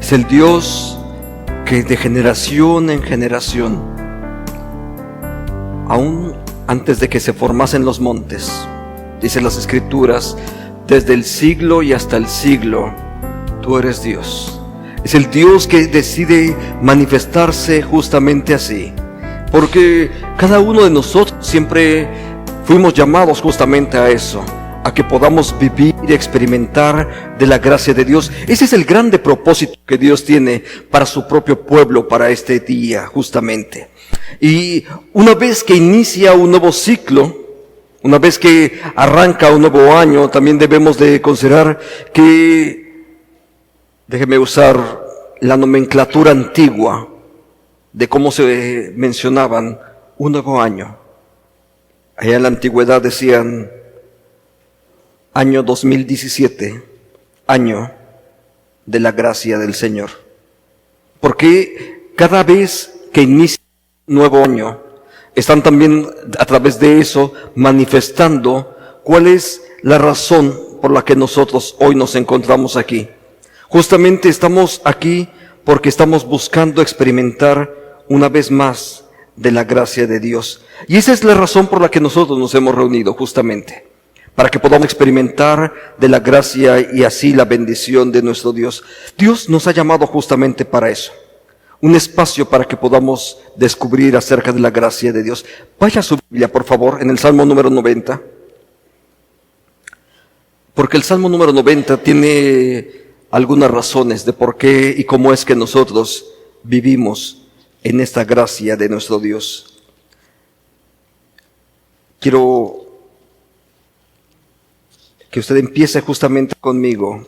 Es el Dios que de generación en generación, aún antes de que se formasen los montes, dicen las Escrituras, desde el siglo y hasta el siglo, tú eres Dios. Es el Dios que decide manifestarse justamente así, porque cada uno de nosotros siempre fuimos llamados justamente a eso, a que podamos vivir y experimentar de la gracia de Dios. Ese es el grande propósito que Dios tiene para su propio pueblo, para este día justamente. Y una vez que inicia un nuevo ciclo, una vez que arranca un nuevo año, también debemos de considerar que, déjeme usar la nomenclatura antigua de cómo se mencionaban un nuevo año. Allá en la antigüedad decían año 2017, año de la gracia del Señor. Porque cada vez que inicia un nuevo año, están también a través de eso manifestando cuál es la razón por la que nosotros hoy nos encontramos aquí. Justamente estamos aquí porque estamos buscando experimentar una vez más de la gracia de Dios. Y esa es la razón por la que nosotros nos hemos reunido justamente, para que podamos experimentar de la gracia y así la bendición de nuestro Dios. Dios nos ha llamado justamente para eso. Un espacio para que podamos descubrir acerca de la gracia de Dios. Vaya a su Biblia, por favor, en el Salmo número 90. Porque el Salmo número 90 tiene algunas razones de por qué y cómo es que nosotros vivimos en esta gracia de nuestro Dios. Quiero que usted empiece justamente conmigo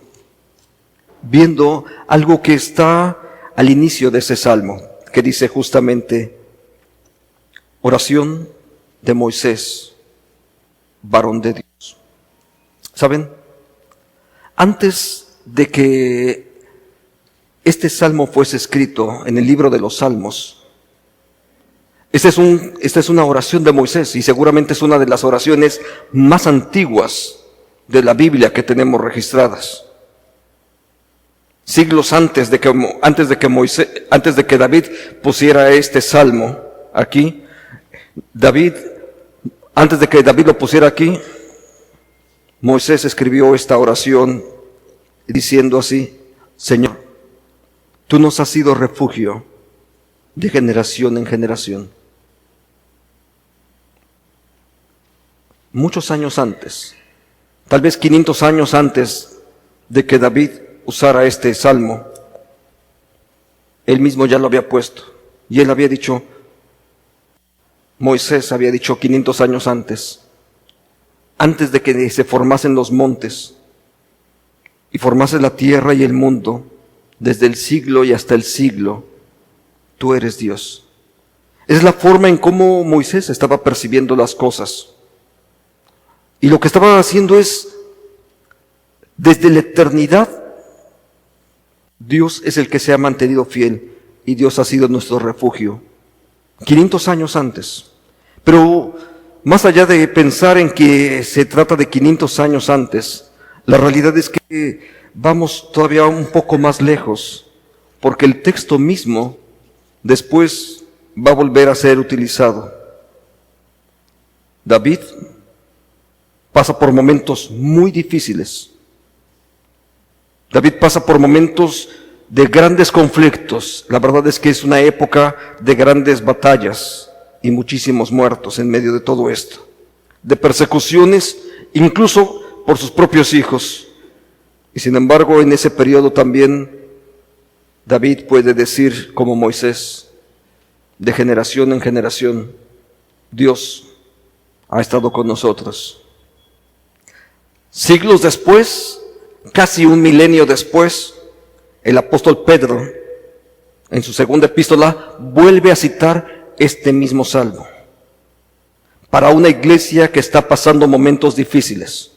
viendo algo que está al inicio de ese salmo, que dice justamente, oración de Moisés, varón de Dios. ¿Saben? Antes de que este salmo fuese escrito en el libro de los Salmos, esta es una oración de Moisés y seguramente es una de las oraciones más antiguas de la Biblia que tenemos registradas. Siglos antes de que David pusiera este salmo aquí, antes de que David lo pusiera aquí, Moisés escribió esta oración diciendo así: Señor, tú nos has sido refugio de generación en generación. Muchos años antes, tal vez 500 años antes de que David usara este salmo, él mismo ya lo había puesto. Y él había dicho, Moisés había dicho 500 años antes de que se formasen los montes y formase la tierra y el mundo, desde el siglo y hasta el siglo, tú eres Dios. Es la forma en cómo Moisés estaba percibiendo las cosas. Y lo que estaba haciendo es, desde la eternidad, Dios es el que se ha mantenido fiel y Dios ha sido nuestro refugio. 500 años antes. Pero más allá de pensar en que se trata de 500 años antes, la realidad es que vamos todavía un poco más lejos, porque el texto mismo después va a volver a ser utilizado. David pasa por momentos muy difíciles. David pasa por momentos de grandes conflictos. La verdad es que es una época de grandes batallas y muchísimos muertos en medio de todo esto. De persecuciones, incluso por sus propios hijos. Y sin embargo, en ese periodo también David puede decir, como Moisés, de generación en generación, Dios ha estado con nosotros. Siglos después, casi un milenio después, el apóstol Pedro, en su segunda epístola, vuelve a citar este mismo salmo para una iglesia que está pasando momentos difíciles,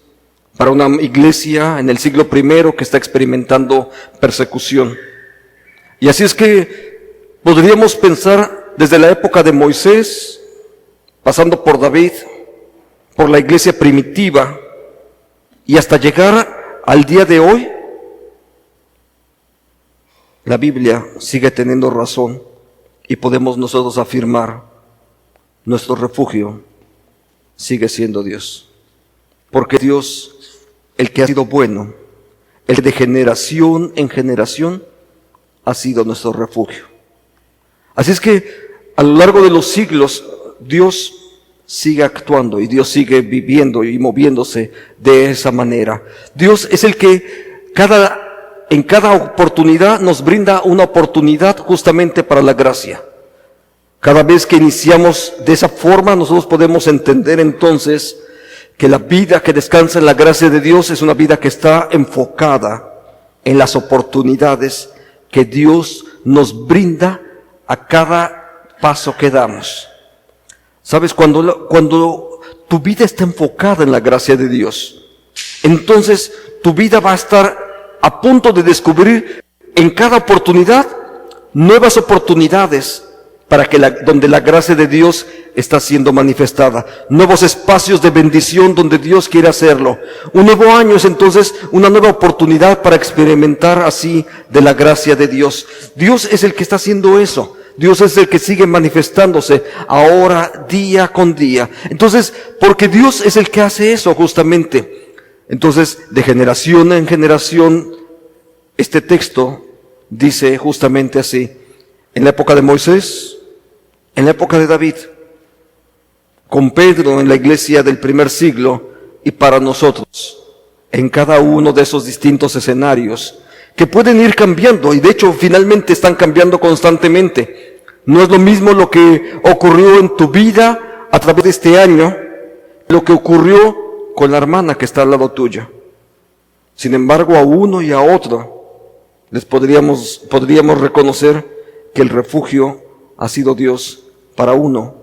para una iglesia en el siglo I que está experimentando persecución. Y así es que podríamos pensar desde la época de Moisés, pasando por David, por la iglesia primitiva, y hasta llegar al día de hoy, la Biblia sigue teniendo razón y podemos nosotros afirmar, nuestro refugio sigue siendo Dios. Porque Dios, el que ha sido bueno, el que de generación en generación ha sido nuestro refugio. Así es que a lo largo de los siglos, Dios sigue actuando y Dios sigue viviendo y moviéndose de esa manera. Dios es el que en cada oportunidad nos brinda una oportunidad justamente para la gracia. Cada vez que iniciamos de esa forma, nosotros podemos entender entonces que la vida que descansa en la gracia de Dios es una vida que está enfocada en las oportunidades que Dios nos brinda a cada paso que damos. ¿Sabes? Cuando tu vida está enfocada en la gracia de Dios, entonces tu vida va a estar a punto de descubrir en cada oportunidad nuevas oportunidades para que donde la gracia de Dios está siendo manifestada, nuevos espacios de bendición donde Dios quiere hacerlo. Un nuevo año es entonces una nueva oportunidad para experimentar así de la gracia de Dios. Dios es el que está haciendo eso. Dios es el que sigue manifestándose ahora día con día. Entonces, porque Dios es el que hace eso justamente. Entonces, de generación en generación, este texto dice justamente así. En la época de Moisés, en la época de David, con Pedro en la iglesia del primer siglo y para nosotros, en cada uno de esos distintos escenarios que pueden ir cambiando y de hecho finalmente están cambiando constantemente. No es lo mismo lo que ocurrió en tu vida a través de este año, lo que ocurrió con la hermana que está al lado tuyo. Sin embargo, a uno y a otro les podríamos reconocer que el refugio ha sido Dios para uno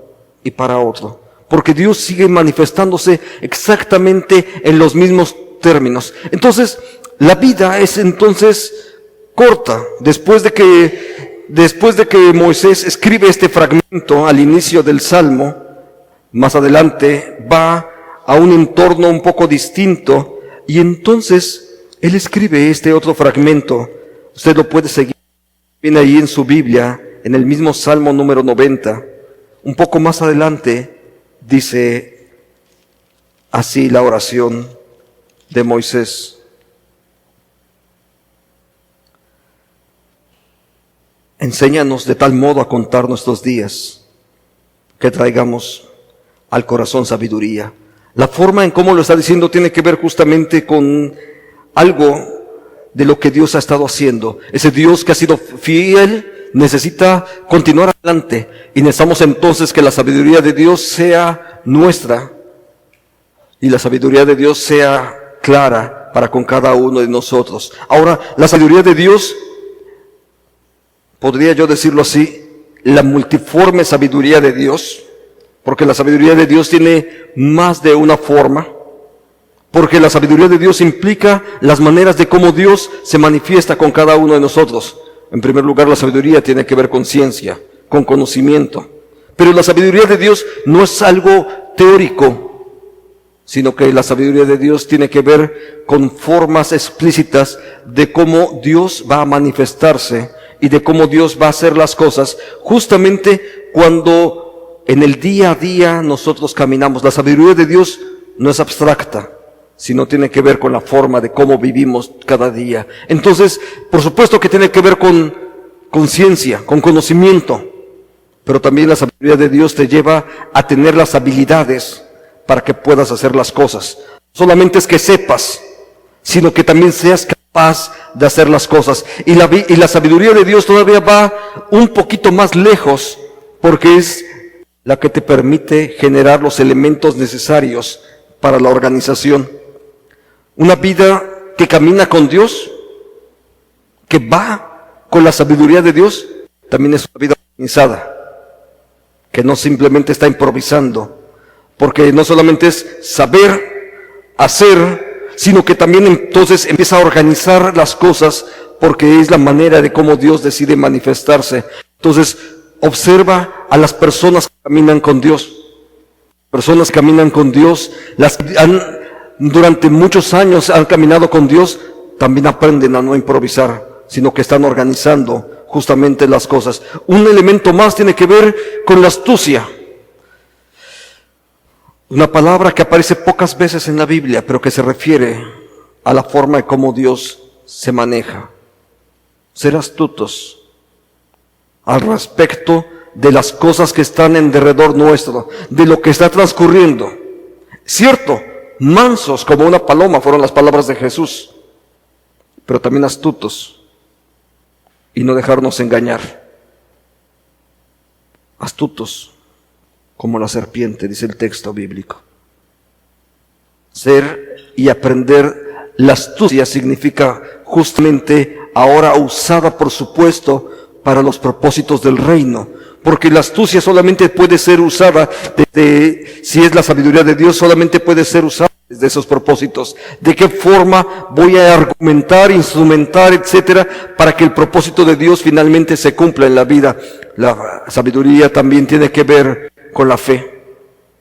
y para otro. Porque Dios sigue manifestándose exactamente en los mismos términos. Entonces, la vida es entonces corta. Después de que Moisés escribe este fragmento al inicio del Salmo, más adelante va a un entorno un poco distinto y entonces él escribe este otro fragmento. Usted lo puede seguir. Viene ahí en su Biblia, en el mismo Salmo número 90. Un poco más adelante dice así la oración de Moisés. Enséñanos de tal modo a contar nuestros días, que traigamos al corazón sabiduría. La forma en cómo lo está diciendo tiene que ver justamente con algo de lo que Dios ha estado haciendo. Ese Dios que ha sido fiel necesita continuar adelante y necesitamos entonces que la sabiduría de Dios sea nuestra y la sabiduría de Dios sea clara para con cada uno de nosotros. Ahora, la sabiduría de Dios, podría yo decirlo así, la multiforme sabiduría de Dios, porque la sabiduría de Dios tiene más de una forma, porque la sabiduría de Dios implica las maneras de cómo Dios se manifiesta con cada uno de nosotros. En primer lugar, la sabiduría tiene que ver con ciencia, con conocimiento. Pero la sabiduría de Dios no es algo teórico, sino que la sabiduría de Dios tiene que ver con formas explícitas de cómo Dios va a manifestarse y de cómo Dios va a hacer las cosas, justamente cuando en el día a día nosotros caminamos. La sabiduría de Dios no es abstracta, sino tiene que ver con la forma de cómo vivimos cada día. Entonces, por supuesto que tiene que ver con ciencia, con conocimiento, pero también la sabiduría de Dios te lleva a tener las habilidades para que puedas hacer las cosas. Solamente es que sepas, sino que también seas capaz de hacer las cosas. Y la sabiduría de Dios todavía va un poquito más lejos, porque es la que te permite generar los elementos necesarios para la organización. Una vida que camina con Dios, que va con la sabiduría de Dios, también es una vida organizada, que no simplemente está improvisando, porque no solamente es saber hacer, sino que también entonces empieza a organizar las cosas, porque es la manera de cómo Dios decide manifestarse. Entonces, observa a las personas que caminan con Dios. Personas que caminan con Dios, las que durante muchos años han caminado con Dios, también aprenden a no improvisar, sino que están organizando justamente las cosas. Un elemento más tiene que ver con la astucia. Una palabra que aparece pocas veces en la Biblia, pero que se refiere a la forma de cómo Dios se maneja. Ser astutos al respecto de las cosas que están en derredor nuestro, de lo que está transcurriendo. Cierto, mansos como una paloma fueron las palabras de Jesús, pero también astutos y no dejarnos engañar. Astutos como la serpiente, dice el texto bíblico. Ser y aprender la astucia significa justamente ahora usada, por supuesto, para los propósitos del reino. Porque la astucia solamente puede ser usada si es la sabiduría de Dios, solamente puede ser usada desde esos propósitos. ¿De qué forma voy a argumentar, instrumentar, etcétera, para que el propósito de Dios finalmente se cumpla en la vida? La sabiduría también tiene que ver con la fe.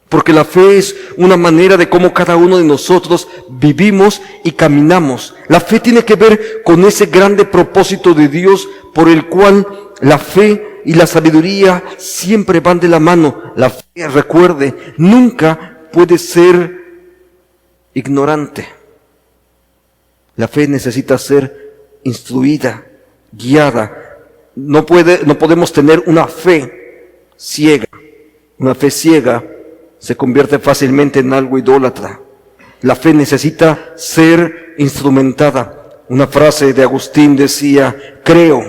Porque la fe es una manera de cómo cada uno de nosotros vivimos y caminamos. La fe tiene que ver con ese grande propósito de Dios por el cual la fe y la sabiduría siempre van de la mano. La fe, recuerde, nunca puede ser ignorante. La fe necesita ser instruida, guiada. No podemos tener una fe ciega. Una fe ciega se convierte fácilmente en algo idólatra. La fe necesita ser instrumentada. Una frase de Agustín decía: creo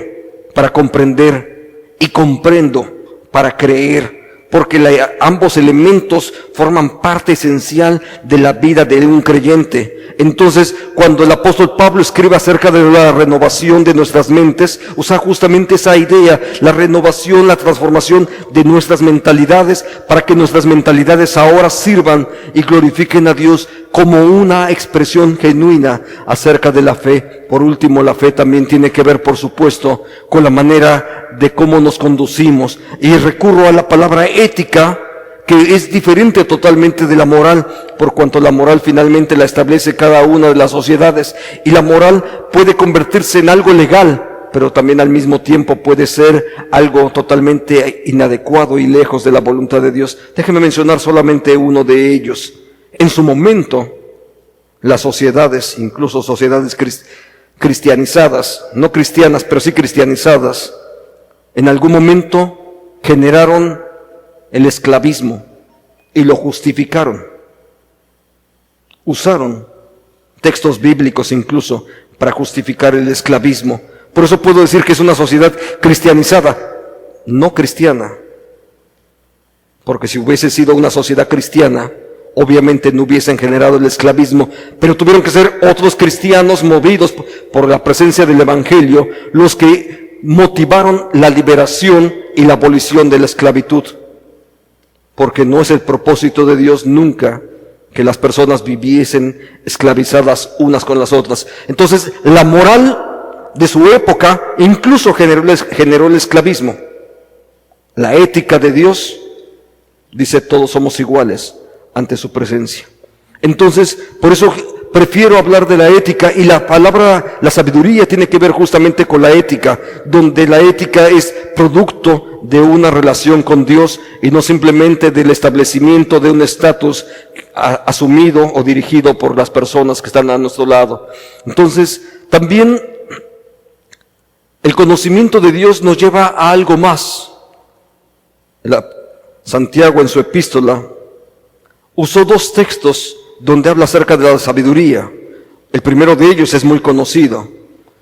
para comprender y comprendo para creer, porque ambos elementos forman parte esencial de la vida de un creyente. Entonces, cuando el apóstol Pablo escribe acerca de la renovación de nuestras mentes, usa justamente esa idea, la renovación, la transformación de nuestras mentalidades, para que nuestras mentalidades ahora sirvan y glorifiquen a Dios como una expresión genuina acerca de la fe. Por último, la fe también tiene que ver, por supuesto, con la manera de cómo nos conducimos. Y recurro a la palabra ética, que es diferente totalmente de la moral, por cuanto la moral finalmente la establece cada una de las sociedades, y la moral puede convertirse en algo legal, pero también al mismo tiempo puede ser algo totalmente inadecuado y lejos de la voluntad de Dios. Déjeme mencionar solamente uno de ellos. En su momento, las sociedades, incluso sociedades cristianizadas, no cristianas, pero sí cristianizadas, en algún momento generaron el esclavismo y lo justificaron. Usaron textos bíblicos incluso para justificar el esclavismo. Por eso puedo decir que es una sociedad cristianizada, no cristiana. Porque si hubiese sido una sociedad cristiana, obviamente no hubiesen generado el esclavismo, pero tuvieron que ser otros cristianos movidos por la presencia del Evangelio los que motivaron la liberación y la abolición de la esclavitud. Porque no es el propósito de Dios nunca que las personas viviesen esclavizadas unas con las otras. Entonces, la moral de su época incluso generó el esclavismo. La ética de Dios dice: todos somos iguales ante su presencia. Entonces, por eso prefiero hablar de la ética, y la palabra, la sabiduría, tiene que ver justamente con la ética, donde la ética es producto de una relación con Dios y no simplemente del establecimiento de un estatus asumido o dirigido por las personas que están a nuestro lado. Entonces, también el conocimiento de Dios nos lleva a algo más. Santiago, en su epístola, usó dos textos donde habla acerca de la sabiduría. El primero de ellos es muy conocido.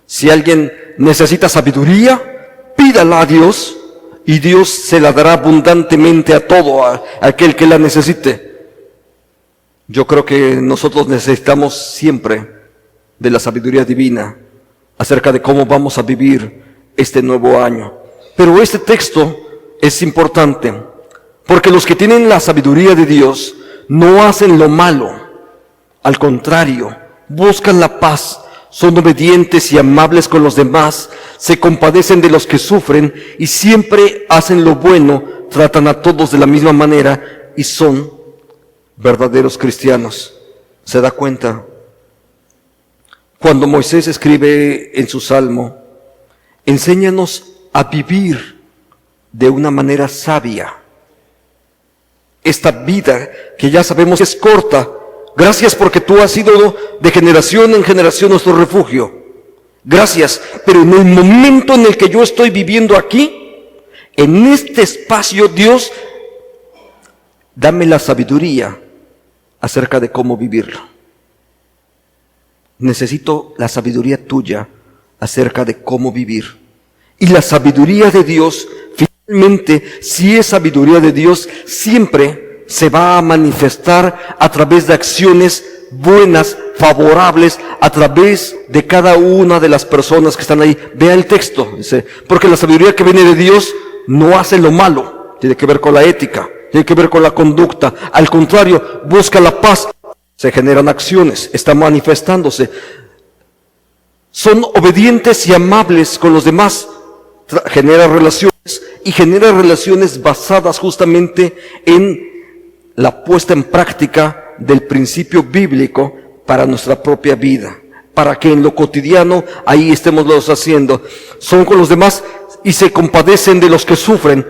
Si alguien necesita sabiduría, pídala a Dios, y Dios se la dará abundantemente a aquel que la necesite. Yo creo que nosotros necesitamos siempre de la sabiduría divina acerca de cómo vamos a vivir este nuevo año. Pero este texto es importante, porque los que tienen la sabiduría de Dios no hacen lo malo. Al contrario, buscan la paz, son obedientes y amables con los demás, se compadecen de los que sufren y siempre hacen lo bueno, tratan a todos de la misma manera y son verdaderos cristianos. ¿Se da cuenta? Cuando Moisés escribe en su salmo: Enséñanos a vivir de una manera sabia esta vida que ya sabemos es corta. Gracias porque tú has sido de generación en generación nuestro refugio. Gracias, pero en el momento en el que yo estoy viviendo aquí, en este espacio, Dios, dame la sabiduría acerca de cómo vivirlo. Necesito la sabiduría tuya acerca de cómo vivir. Y la sabiduría de Dios, finalmente, si es sabiduría de Dios, siempre se va a manifestar a través de acciones buenas, favorables, a través de cada una de las personas que están ahí. Vea el texto, dice, porque la sabiduría que viene de Dios no hace lo malo, tiene que ver con la ética, tiene que ver con la conducta. Al contrario, busca la paz. Se generan acciones, está manifestándose. Son obedientes y amables con los demás. Genera relaciones y genera relaciones basadas justamente en la puesta en práctica del principio bíblico para nuestra propia vida, para que en lo cotidiano ahí estemos los haciendo. Son con los demás y se compadecen de los que sufren.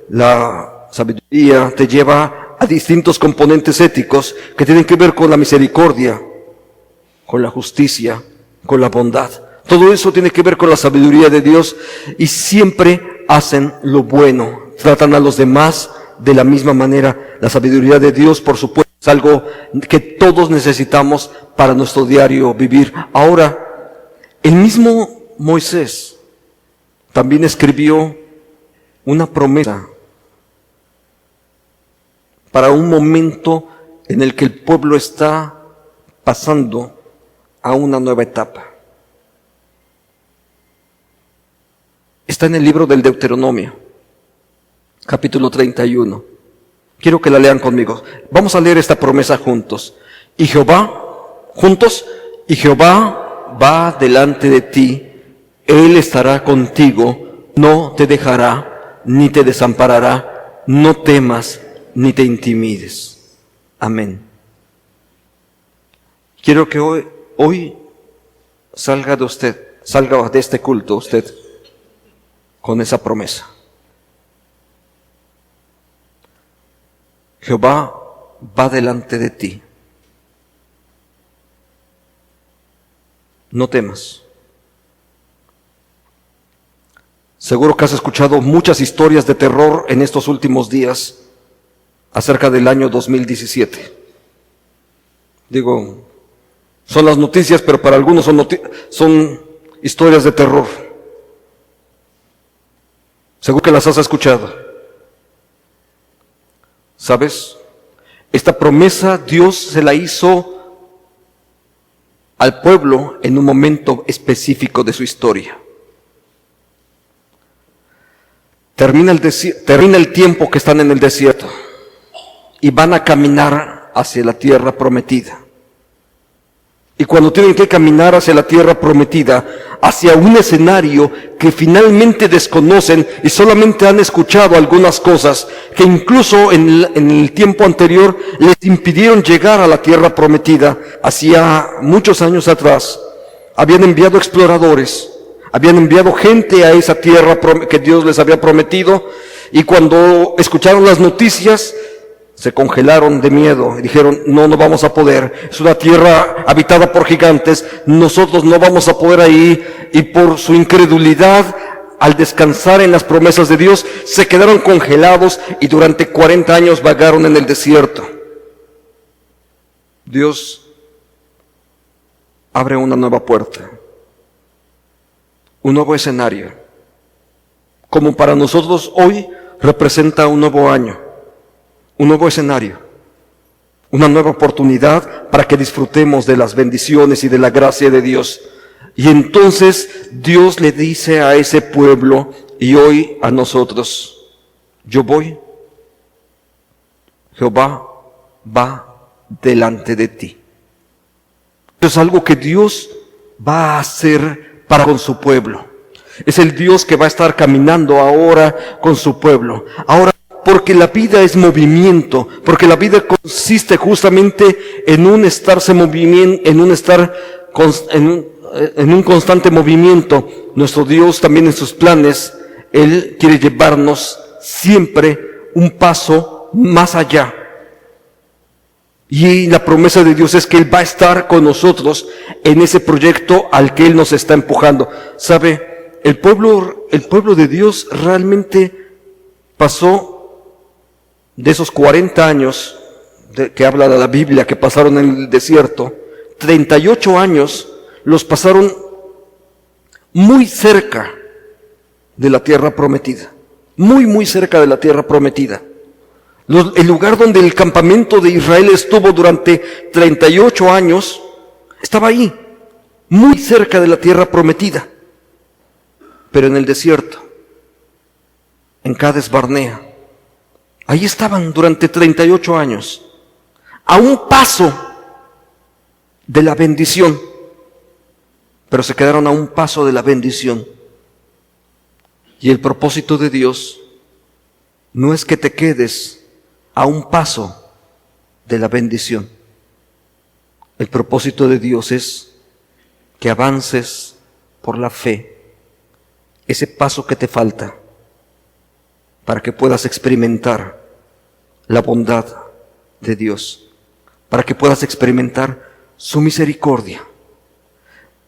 La sabiduría te lleva a distintos componentes éticos que tienen que ver con la misericordia, con la justicia, con la bondad. Todo eso tiene que ver con la sabiduría de Dios y siempre hacen lo bueno, tratan a los demás de la misma manera. La sabiduría de Dios, por supuesto, es algo que todos necesitamos para nuestro diario vivir. Ahora, el mismo Moisés también escribió una promesa para un momento en el que el pueblo está pasando a una nueva etapa. Está en el libro del Deuteronomio, capítulo 31. Quiero que la lean conmigo. Vamos a leer esta promesa juntos. Y Jehová va delante de ti, Él estará contigo, no te dejará, ni te desamparará, no temas, ni te intimides. Amén. Quiero que hoy salga de este culto usted con esa promesa. Jehová va delante de ti. No temas. Seguro que has escuchado muchas historias de terror en estos últimos días acerca del año 2017. Digo, son las noticias, pero para algunos son historias de terror. Seguro que las has escuchado. ¿Sabes? Esta promesa Dios se la hizo al pueblo en un momento específico de su historia. Termina el tiempo que están en el desierto y van a caminar hacia la tierra prometida. Y cuando tienen que caminar hacia la tierra prometida, hacia un escenario que finalmente desconocen y solamente han escuchado algunas cosas que incluso en el tiempo anterior les impidieron llegar a la tierra prometida. Hacía muchos años atrás habían enviado exploradores, habían enviado gente a esa tierra que Dios les había prometido, y cuando escucharon las noticias se congelaron de miedo y dijeron, no vamos a poder, es una tierra habitada por gigantes, nosotros no vamos a poder ahí. Y por su incredulidad, al descansar en las promesas de Dios, se quedaron congelados y durante 40 años vagaron en el desierto. Dios abre una nueva puerta, un nuevo escenario, como para nosotros hoy representa un nuevo año, un nuevo escenario, una nueva oportunidad para que disfrutemos de las bendiciones y de la gracia de Dios. Y entonces Dios le dice a ese pueblo y hoy a nosotros, yo voy, Jehová va delante de ti. Eso es algo que Dios va a hacer para con su pueblo. Es el Dios que va a estar caminando ahora con su pueblo. Ahora, porque la vida es movimiento, porque la vida consiste justamente en un estarse moviendo, en un estar en un constante movimiento. Nuestro Dios también en sus planes, Él quiere llevarnos siempre un paso más allá. Y la promesa de Dios es que Él va a estar con nosotros en ese proyecto al que Él nos está empujando. ¿Sabe? El pueblo de Dios realmente pasó de esos 40 años que habla de la Biblia, que pasaron en el desierto, 38 años los pasaron muy cerca de la tierra prometida. Muy cerca de la tierra prometida. El lugar donde el campamento de Israel estuvo durante 38 años, estaba ahí, muy cerca de la tierra prometida. Pero en el desierto, en Cades Barnea, ahí estaban durante 38 años, a un paso de la bendición, pero se quedaron a un paso de la bendición. Y el propósito de Dios no es que te quedes a un paso de la bendición. El propósito de Dios es que avances por la fe, ese paso que te falta, para que puedas experimentar la bondad de Dios, para que puedas experimentar su misericordia.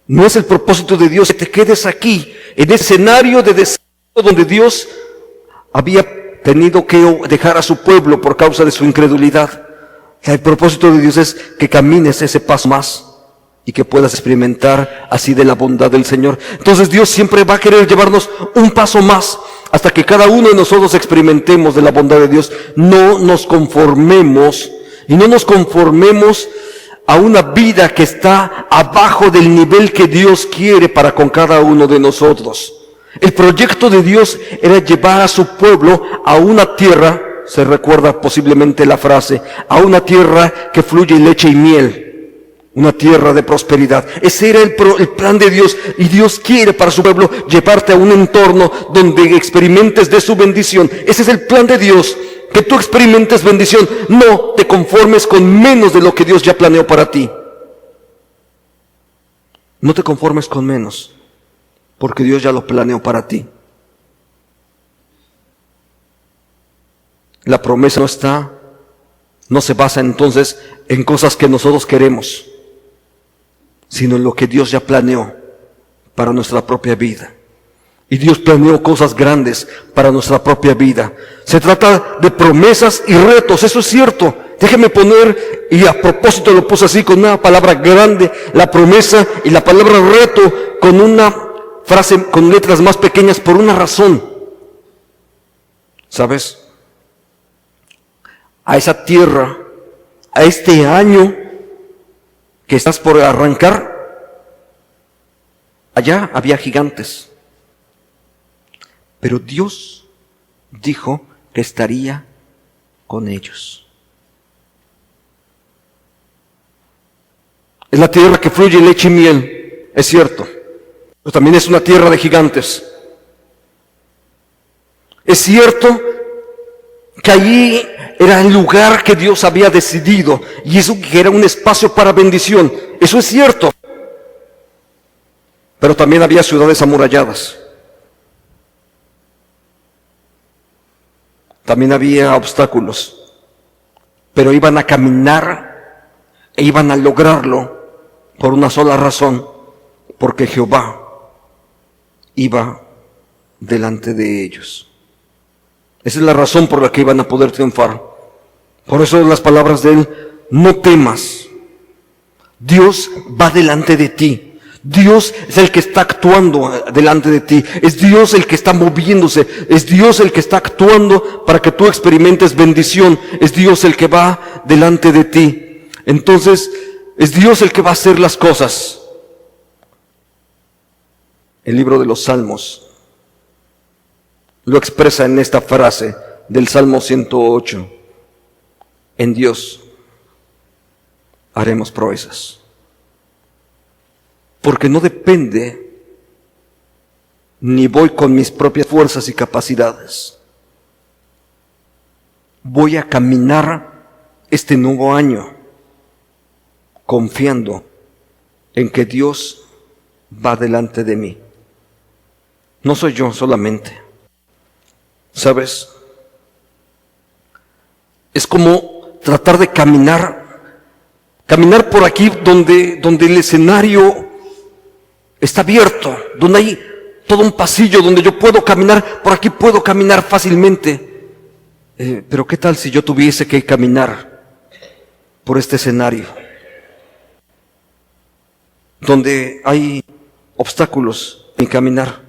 No es el propósito de Dios que te quedes aquí, en ese escenario de desierto donde Dios había tenido que dejar a su pueblo por causa de su incredulidad. El propósito de Dios es que camines ese paso más y que puedas experimentar así de la bondad del Señor. Entonces Dios siempre va a querer llevarnos un paso más hasta que cada uno de nosotros experimentemos de la bondad de Dios. No nos conformemos y no nos conformemos a una vida que está abajo del nivel que Dios quiere para con cada uno de nosotros. El proyecto de Dios era llevar a su pueblo a una tierra, se recuerda posiblemente la frase, a una tierra que fluye leche y miel, una tierra de prosperidad. Ese era el plan de Dios, y Dios quiere para su pueblo llevarte a un entorno donde experimentes de su bendición. Ese es el plan de Dios, que tú experimentes bendición. No te conformes con menos de lo que Dios ya planeó para ti. No te conformes con menos, porque Dios ya lo planeó para ti. La promesa no se basa entonces en cosas que nosotros queremos, sino en lo que Dios ya planeó para nuestra propia vida. Y Dios planeó cosas grandes para nuestra propia vida. Se trata de promesas y retos, eso es cierto. Déjeme poner, y a propósito lo puse así, con una palabra grande, la promesa, y la palabra reto con una frase con letras más pequeñas, por una razón. ¿Sabes? A esa tierra, a este año que estás por arrancar, allá había gigantes. Pero Dios dijo que estaría con ellos. Es la tierra que fluye leche y miel, es cierto. Pero también es una tierra de gigantes. Es cierto que allí era el lugar que Dios había decidido, y eso que era un espacio para bendición. Eso es cierto. Pero también había ciudades amuralladas. También había obstáculos. Pero iban a caminar e iban a lograrlo por una sola razón, porque Jehová iba delante de ellos. Esa es la razón por la que iban a poder triunfar. Por eso las palabras de Él: no temas. Dios va delante de ti. Dios es el que está actuando delante de ti. Es Dios el que está moviéndose. Es Dios el que está actuando para que tú experimentes bendición. Es Dios el que va delante de ti. Entonces, es Dios el que va a hacer las cosas. El libro de los Salmos lo expresa en esta frase del Salmo 108. En Dios haremos proezas. Porque no depende, ni voy con mis propias fuerzas y capacidades. Voy a caminar este nuevo año confiando en que Dios va delante de mí. No soy yo solamente. ¿Sabes? Es como tratar de caminar por aquí donde el escenario está abierto, donde hay todo un pasillo donde yo puedo caminar, por aquí puedo caminar fácilmente. Pero ¿qué tal si yo tuviese que caminar por este escenario donde hay obstáculos en caminar?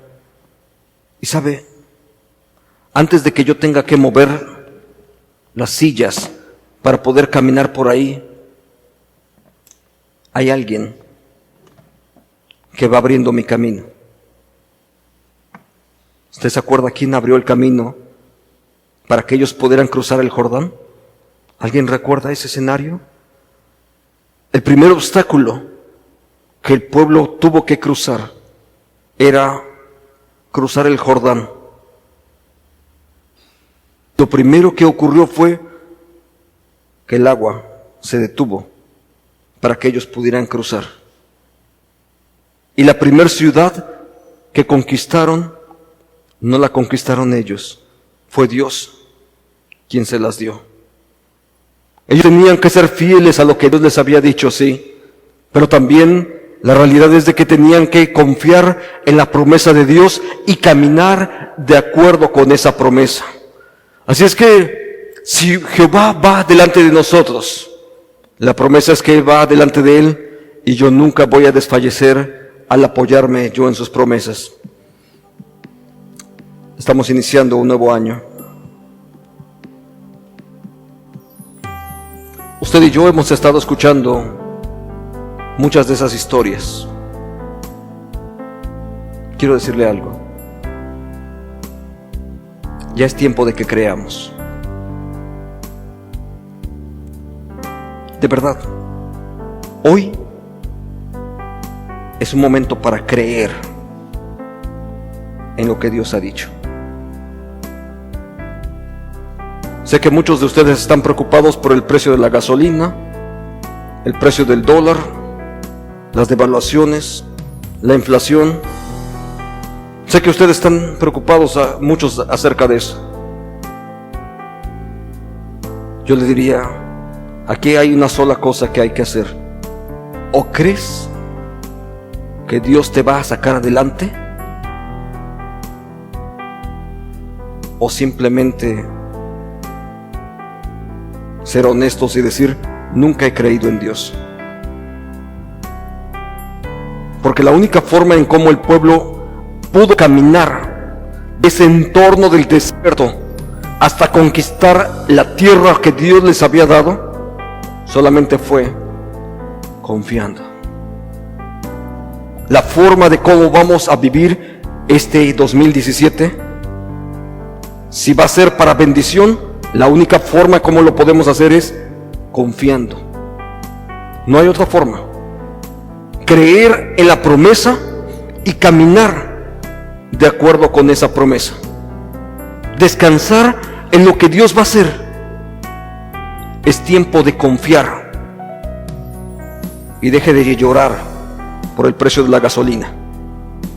Y sabe, antes de que yo tenga que mover las sillas para poder caminar por ahí, hay alguien que va abriendo mi camino. ¿Usted se acuerda quién abrió el camino para que ellos pudieran cruzar el Jordán? ¿Alguien recuerda ese escenario? El primer obstáculo que el pueblo tuvo que cruzar era cruzar el Jordán. Lo primero que ocurrió fue que el agua se detuvo para que ellos pudieran cruzar. Y la primera ciudad que conquistaron, no la conquistaron ellos, fue Dios quien se las dio. Ellos tenían que ser fieles a lo que Dios les había dicho, sí, pero también la realidad es de que tenían que confiar en la promesa de Dios y caminar de acuerdo con esa promesa. Así es que si Jehová va delante de nosotros, la promesa es que Él va delante de Él y yo nunca voy a desfallecer al apoyarme yo en sus promesas. Estamos iniciando un nuevo año. Usted y yo hemos estado escuchando muchas de esas historias. Quiero decirle algo. Ya es tiempo de que creamos. De verdad, hoy es un momento para creer en lo que Dios ha dicho. Sé que muchos de ustedes están preocupados por el precio de la gasolina, el precio del dólar, las devaluaciones, la inflación. Sé que ustedes están preocupados muchos acerca de eso. Yo le diría, aquí hay una sola cosa que hay que hacer. O crees que Dios te va a sacar adelante, o simplemente ser honestos y decir, nunca he creído en Dios. Porque la única forma en cómo el pueblo pudo caminar ese entorno del desierto hasta conquistar la tierra que Dios les había dado, solamente fue confiando. La forma de cómo vamos a vivir este 2017, si va a ser para bendición, la única forma como lo podemos hacer es confiando. No hay otra forma. Creer en la promesa y caminar de acuerdo con esa promesa. Descansar en lo que Dios va a hacer. Es tiempo de confiar. Y deje de llorar por el precio de la gasolina.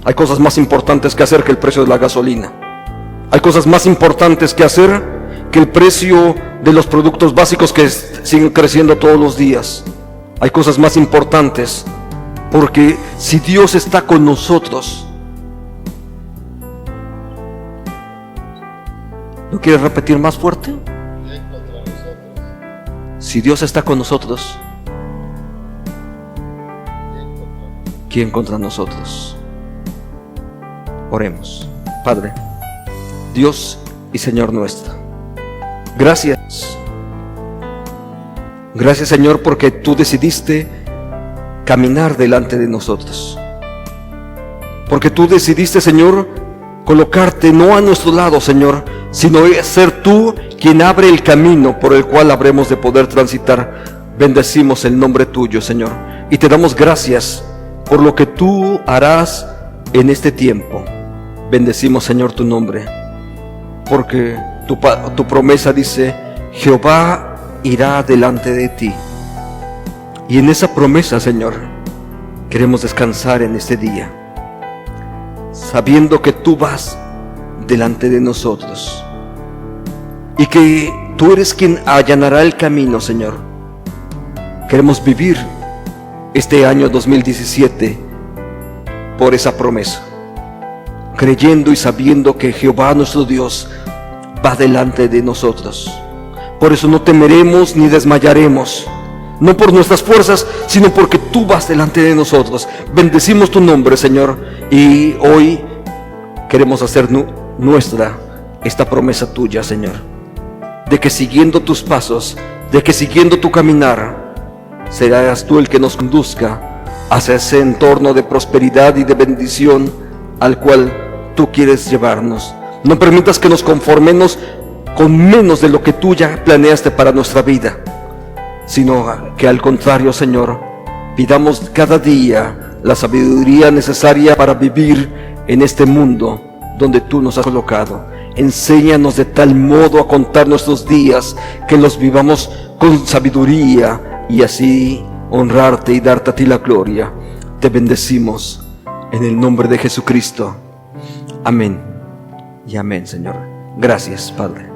Hay cosas más importantes que hacer que el precio de la gasolina. Hay cosas más importantes que hacer que el precio de los productos básicos que siguen creciendo todos los días. Hay cosas más importantes, porque si Dios está con nosotros, ¿lo quieres repetir más fuerte? Si Dios está con nosotros, ¿quién contra nosotros? Oremos. Padre, Dios y Señor nuestro, gracias. Gracias, Señor, porque tú decidiste caminar delante de nosotros. Porque tú decidiste, Señor, colocarte no a nuestro lado, Señor, sino ser tú quien abre el camino por el cual habremos de poder transitar. Bendecimos el nombre tuyo, Señor, y te damos gracias por lo que tú harás en este tiempo. Bendecimos, Señor, tu nombre, porque tu promesa dice, Jehová irá delante de ti. Y en esa promesa, Señor, queremos descansar en este día, sabiendo que tú vas delante de nosotros y que tú eres quien allanará el camino, Señor. Queremos vivir este año 2017 por esa promesa, creyendo y sabiendo que Jehová nuestro Dios va delante de nosotros. Por eso no temeremos ni desmayaremos, no por nuestras fuerzas, sino porque tú vas delante de nosotros. Bendecimos tu nombre, Señor, y hoy queremos hacer nuestra esta promesa tuya, Señor, de que siguiendo tus pasos, de que siguiendo tu caminar, serás tú el que nos conduzca hacia ese entorno de prosperidad y de bendición al cual tú quieres llevarnos. No permitas que nos conformemos con menos de lo que tú ya planeaste para nuestra vida, sino que al contrario, Señor, pidamos cada día la sabiduría necesaria para vivir en este mundo donde tú nos has colocado. Enséñanos de tal modo a contar nuestros días que los vivamos con sabiduría, y así honrarte y darte a ti la gloria. Te bendecimos en el nombre de Jesucristo. Amén y amén, Señor. Gracias, Padre.